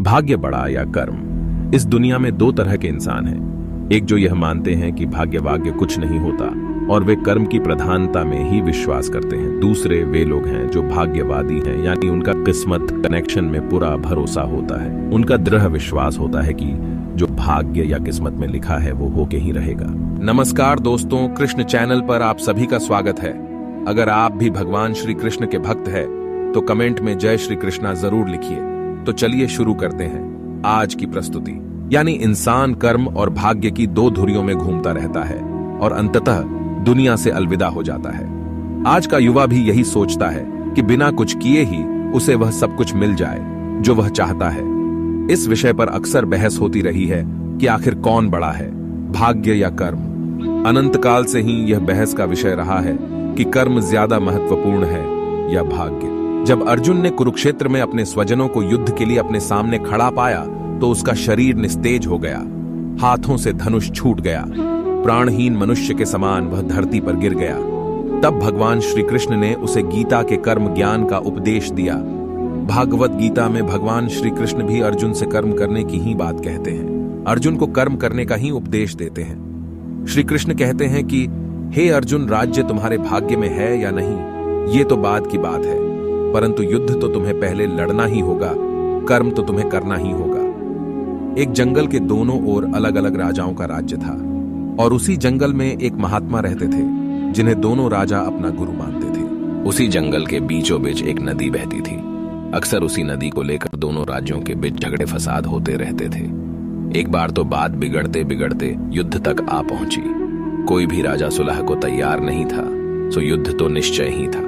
भाग्य बड़ा या कर्म। इस दुनिया में दो तरह के इंसान हैं, एक जो यह मानते हैं कि भाग्य वाग्य कुछ नहीं होता और वे कर्म की प्रधानता में ही विश्वास करते हैं। दूसरे वे लोग हैं जो भाग्यवादी हैं, यानी उनका किस्मत कनेक्शन में पूरा भरोसा होता है। उनका दृढ़ विश्वास होता है कि जो भाग्य या किस्मत में लिखा है वो होके ही रहेगा। नमस्कार दोस्तों, कृष्ण चैनल पर आप सभी का स्वागत है। अगर आप भी भगवान श्री कृष्ण के भक्त हैं तो कमेंट में जय श्री कृष्णा जरूर लिखिए। तो चलिए शुरू करते हैं आज की प्रस्तुति। यानी इंसान कर्म और भाग्य की दो धुरियों में घूमता रहता है और अंततः दुनिया से अलविदा हो जाता है। आज का युवा भी यही सोचता है कि बिना कुछ किए ही उसे वह सब कुछ मिल जाए जो वह चाहता है। इस विषय पर अक्सर बहस होती रही है कि आखिर कौन बड़ा है, भाग्य या कर्म। अनंत काल से ही यह बहस का विषय रहा है कि कर्म ज्यादा महत्वपूर्ण है या भाग्य। जब अर्जुन ने कुरुक्षेत्र में अपने स्वजनों को युद्ध के लिए अपने सामने खड़ा पाया तो उसका शरीर निस्तेज हो गया, हाथों से धनुष छूट गया, प्राणहीन मनुष्य के समान वह धरती पर गिर गया। तब भगवान श्री कृष्ण ने उसे गीता के कर्म ज्ञान का उपदेश दिया। भागवत गीता में भगवान श्री कृष्ण भी अर्जुन से कर्म करने की ही बात कहते हैं, अर्जुन को कर्म करने का ही उपदेश देते हैं। श्री कृष्ण कहते हैं कि हे अर्जुन, राज्य तुम्हारे भाग्य में है या नहीं ये तो बाद की बात है, परंतु युद्ध तो तुम्हें पहले लड़ना ही होगा, कर्म तो तुम्हें करना ही होगा। एक जंगल के दोनों ओर अलग अलग राजाओं का राज्य था और उसी जंगल में एक महात्मा रहते थे जिन्हें दोनों राजा अपना गुरु मानते थे। उसी जंगल के बीचों बीच एक नदी बहती थी। अक्सर उसी नदी को लेकर दोनों राज्यों के बीच झगड़े फसाद होते रहते थे। एक बार तो बात बिगड़ते बिगड़ते युद्ध तक आ पहुंची। कोई भी राजा सुलह को तैयार नहीं था, सो युद्ध तो निश्चय ही था।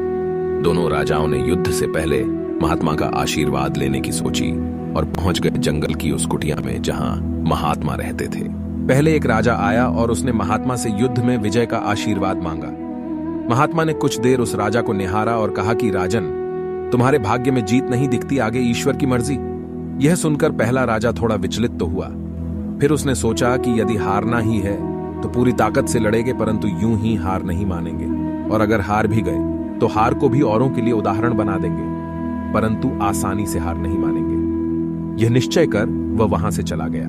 दोनों राजाओं ने युद्ध से पहले महात्मा का आशीर्वाद लेने की सोची और पहुंच गए जंगल की उस कुटिया में जहां महात्मा रहते थे। पहले एक राजा आया और उसने महात्मा से युद्ध में विजय का आशीर्वाद मांगा। महात्मा ने कुछ देर उस राजा को निहारा और कहा कि राजन, तुम्हारे भाग्य में जीत नहीं दिखती, आगे ईश्वर की मर्जी। यह सुनकर पहला राजा थोड़ा विचलित तो हुआ, फिर उसने सोचा कि यदि हारना ही है तो पूरी ताकत से लड़ेंगे, परंतु यूं ही हार नहीं मानेंगे, और अगर हार भी गए तो हार को भी औरों के लिए उदाहरण बना देंगे, परंतु आसानी से हार नहीं मानेंगे। यह निश्चय कर वह वहां से चला गया।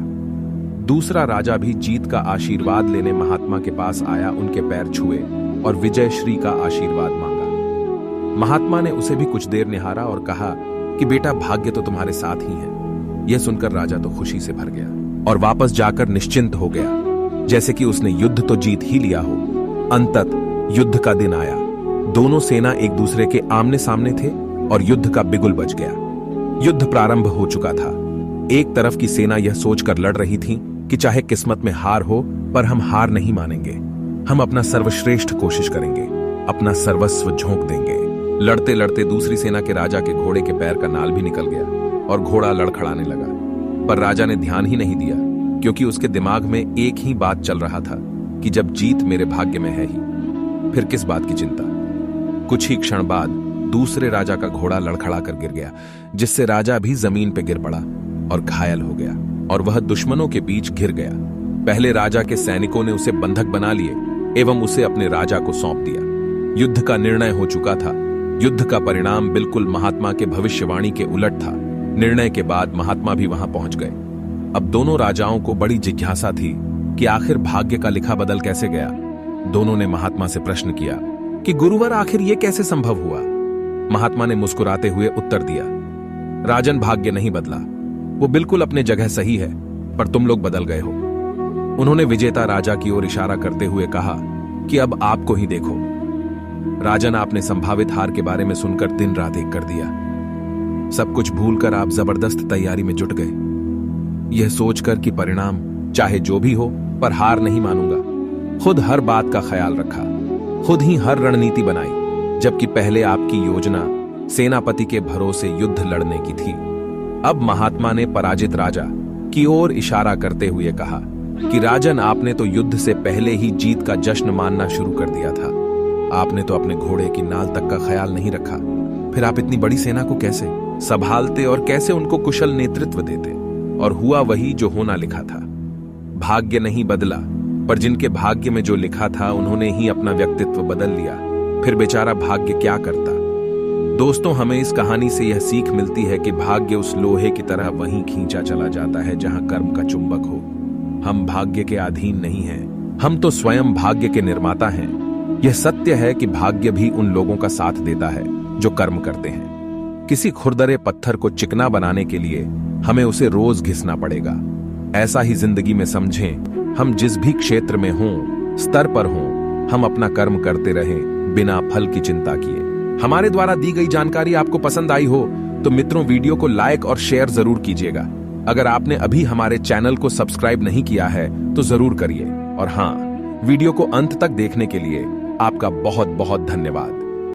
दूसरा राजा भी जीत का आशीर्वाद लेने महात्मा के पास आया, उनके पैर छुए और विजय श्री का आशीर्वाद मांगा। महात्मा ने उसे भी कुछ देर निहारा और कहा कि बेटा, भाग्य तो तुम्हारे साथ ही है। यह सुनकर राजा तो खुशी से भर गया और वापस जाकर निश्चिंत हो गया, जैसे कि उसने युद्ध तो जीत ही लिया हो। अंततः युद्ध का दिन आया। दोनों सेना एक दूसरे के आमने सामने थे और युद्ध का बिगुल बज गया। युद्ध प्रारंभ हो चुका था। एक तरफ की सेना यह सोचकर लड़ रही थी कि चाहे किस्मत में हार हो पर हम हार नहीं मानेंगे, हम अपना सर्वश्रेष्ठ कोशिश करेंगे, अपना सर्वस्व झोंक देंगे। लड़ते लड़ते दूसरी सेना के राजा के घोड़े के पैर का नाल भी निकल गया और घोड़ा लड़खड़ाने लगा। पर राजा ने ध्यान ही नहीं दिया, क्योंकि उसके दिमाग में एक ही बात चल रहा था कि जब जीत मेरे भाग्य में है ही, फिर किस बात की चिंता। कुछ ही क्षण बाद दूसरे राजा का घोड़ा लड़खड़ा कर गिर गया, जिससे राजा भी जमीन पर गिर पड़ा और घायल हो गया और वह दुश्मनों के बीच घिर गया। पहले राजा के सैनिकों ने उसे बंधक बना लिए एवं उसे अपने राजा को सौंप दिया। युद्ध का निर्णय हो चुका था। युद्ध का परिणाम बिल्कुल महात्मा के भविष्यवाणी के उलट था। निर्णय के बाद महात्मा भी वहां पहुंच गए। अब दोनों राजाओं को बड़ी जिज्ञासा थी कि आखिर भाग्य का लिखा बदल कैसे गया। दोनों ने महात्मा से प्रश्न किया कि गुरुवर, आखिर यह कैसे संभव हुआ। महात्मा ने मुस्कुराते हुए उत्तर दिया, राजन, भाग्य नहीं बदला, वो बिल्कुल अपने जगह सही है, पर तुम लोग बदल गए हो। उन्होंने विजेता राजा की ओर इशारा करते हुए कहा कि अब आपको ही देखो। राजन, आपने संभावित हार के बारे में सुनकर दिन रात एक कर दिया। सब कुछ भूलकर आप जबरदस्त तैयारी में जुट गए, यह सोचकर कि परिणाम चाहे जो भी हो पर हार नहीं मानूंगा। खुद हर बात का ख्याल रखा, खुद ही हर रणनीति बनाई, जबकि पहले आपकी योजना सेनापति के भरोसे युद्ध लड़ने की थी। अब महात्मा ने पराजित राजा की ओर इशारा करते हुए कहा कि राजन, आपने तो युद्ध से पहले ही जीत का जश्न मानना शुरू कर दिया था। आपने तो अपने घोड़े की नाल तक का ख्याल नहीं रखा, फिर आप इतनी बड़ी सेना को कैसे संभालते और कैसे उनको कुशल नेतृत्व देते। और हुआ वही जो होना लिखा था। भाग्य नहीं बदला, पर जिनके भाग्य में जो लिखा था उन्होंने ही अपना व्यक्तित्व बदल लिया। फिर बेचारा भाग्य क्या करता। दोस्तों, हमें इस कहानी से यह सीख मिलती है कि भाग्य उस लोहे की तरह वहीं खींचा चला जाता है जहां कर्म का चुंबक हो। हम भाग्य के अधीन नहीं हैं, हम तो स्वयं भाग्य के निर्माता हैं। यह सत्य है कि भाग्य भी उन लोगों का साथ देता है जो कर्म करते हैं। किसी खुरदरे पत्थर को चिकना बनाने के लिए हमें उसे रोज घिसना पड़ेगा। ऐसा ही जिंदगी में समझें, हम जिस भी क्षेत्र में हों, स्तर पर हों, हम अपना कर्म करते रहें बिना फल की चिंता किए। हमारे द्वारा दी गई जानकारी आपको पसंद आई हो तो मित्रों, वीडियो को लाइक और शेयर जरूर कीजिएगा। अगर आपने अभी हमारे चैनल को सब्सक्राइब नहीं किया है तो जरूर करिए। और हाँ, वीडियो को अंत तक देखने के लिए आपका बहुत बहुत धन्यवाद।